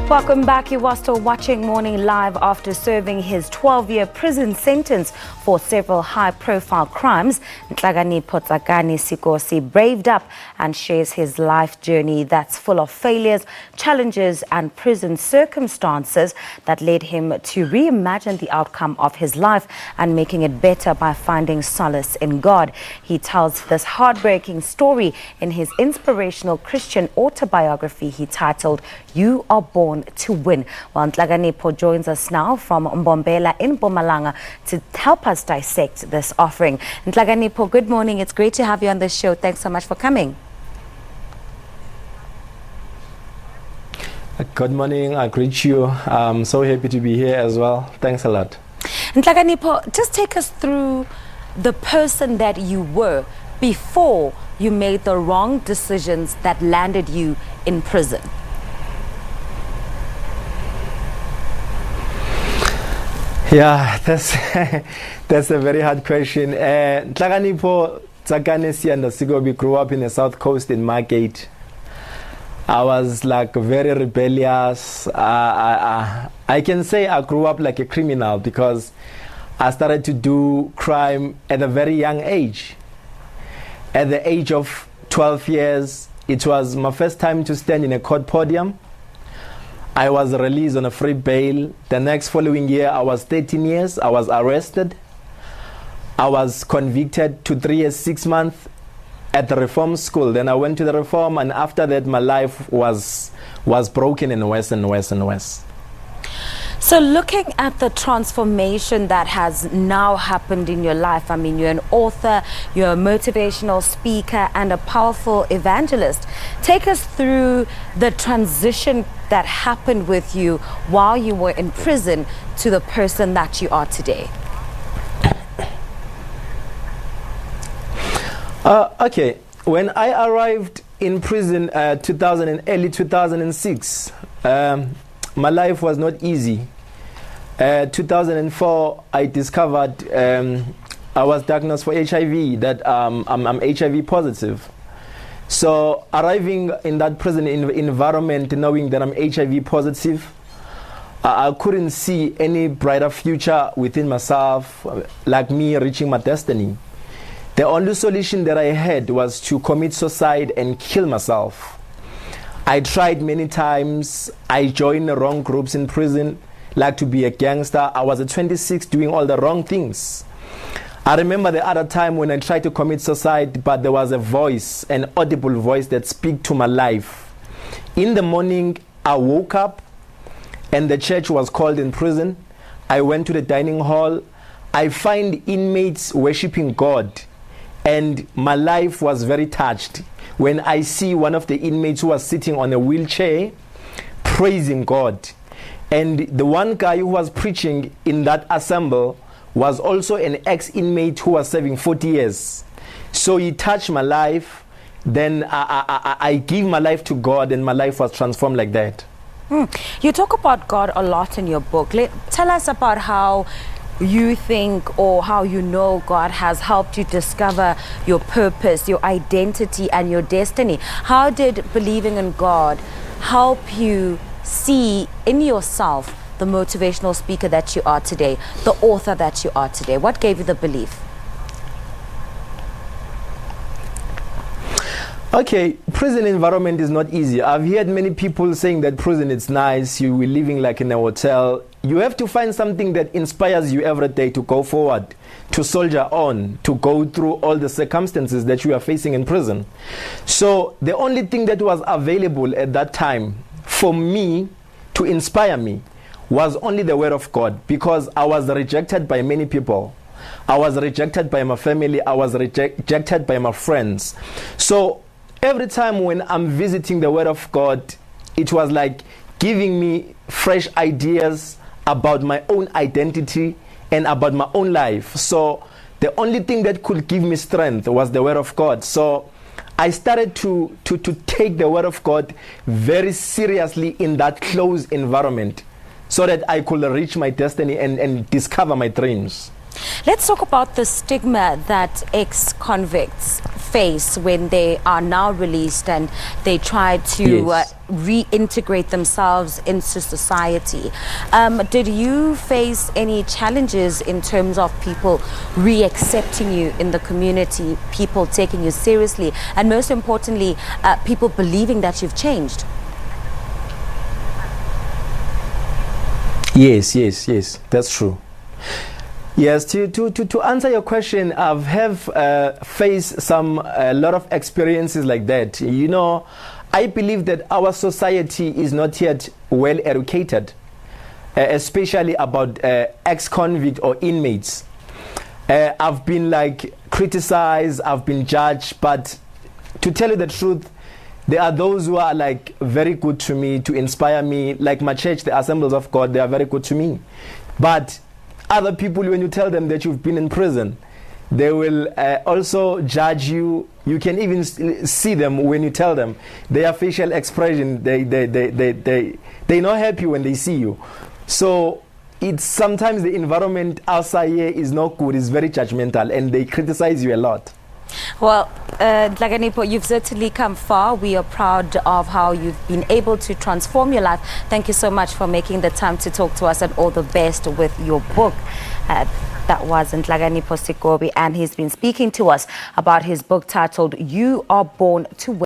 Welcome back. You are still watching Morning Live after serving his 12-year prison sentence for several high-profile crimes. Nhlakanipho Tsakane Sikosi braved up and shares his life journey that's full of failures, challenges and prison circumstances that led him to reimagine the outcome of his life and making it better by finding solace in God. He tells this heartbreaking story in his inspirational Christian autobiography he titled You Are Born to Win. Well, Nhlakanipho joins us now from Mbombela in Mpumalanga to help us dissect this offering. Nhlakanipho, good morning. It's great to have you on this show. Thanks so much for coming. Good morning. I greet you. I'm so happy to be here as well. Thanks a lot. Nhlakanipho, just take us through the person that you were before you made the wrong decisions that landed you in prison. Yeah, that's a very hard question. Nhlakanipho Tsakane Siyanda Sikobi grew up in the South Coast in Margate. I was like very rebellious. I can say I grew up like a criminal because I started to do crime at a very young age. At the age of 12 years, it was my first time to stand in a court podium. I was released on a free bail. The next following year, I was 13 years. I was arrested. I was convicted to 3 years, 6 months at the reform school. Then I went to the reform, and after that, my life was broken in worse and worse and worse. So looking at the transformation that has now happened in your life, I mean, you're an author, you're a motivational speaker and a powerful evangelist. Take us through the transition that happened with you while you were in prison to the person that you are today. Okay, when I arrived in prison early 2006, my life was not easy. 2004, I discovered I was diagnosed for HIV, that I'm HIV positive. So arriving in that prison environment, knowing that I'm HIV positive, I couldn't see any brighter future within myself, like me reaching my destiny. The only solution that I had was to commit suicide and kill myself. I tried many times. I joined the wrong groups in prison, like to be a gangster. I was at 26 doing all the wrong things. I remember the other time when I tried to commit suicide, but there was a voice, an audible voice that spoke to my life. In the morning, I woke up and the church was called in prison. I went to the dining hall. I find inmates worshiping God, and my life was very touched when I see one of the inmates who was sitting on a wheelchair praising God. And the one guy who was preaching in that assembly was also an ex-inmate who was serving 40 years. So he touched my life. Then I gave my life to God, and my life was transformed like that. You talk about God a lot in your book. Tell us about how you think or how you know God has helped you discover your purpose, your identity and your destiny. How did believing in God help you see in yourself the motivational speaker that you are today, the author that you are today? What gave you the belief? Okay, prison environment is not easy. I've heard many people saying that prison is nice, you will living like in a hotel. You have to find something that inspires you every day to go forward, to soldier on, to go through all the circumstances that you are facing in prison. So the only thing that was available at that time for me to inspire me was only the word of God, because I was rejected by many people. I was rejected by my family. I was rejected by my friends. So every time when I'm visiting the word of God, it was like giving me fresh ideas about my own identity and about my own life. So the only thing that could give me strength was the word of God. So I started to take the word of God very seriously in that closed environment, so that I could reach my destiny and discover my dreams. Let's talk about the stigma that ex-convicts face when they are now released and they try to Yes. reintegrate themselves into society. Did you face any challenges in terms of people re-accepting you in the community, people taking you seriously, and most importantly, people believing that you've changed? Yes, that's true. Yes, to answer your question, I've faced a lot of experiences like that. You know, I believe that our society is not yet well educated, especially about ex-convict or inmates. I've been like criticized, I've been judged, but to tell you the truth, there are those who are like very good to me, to inspire me. Like my church, the Assemblies of God, they are very good to me. But other people, when you tell them that you've been in prison, they will also judge you. You can even see them when you tell them their facial expression. They not happy when they see you. So it's sometimes the environment outside here is not good. It's very judgmental, and they criticize you a lot. Well, Nhlakanipho, you've certainly come far. We are proud of how you've been able to transform your life. Thank you so much for making the time to talk to us, and all the best with your book. That was Nhlakanipho Tsakane Sikobi, and he's been speaking to us about his book titled You Are Born to Win.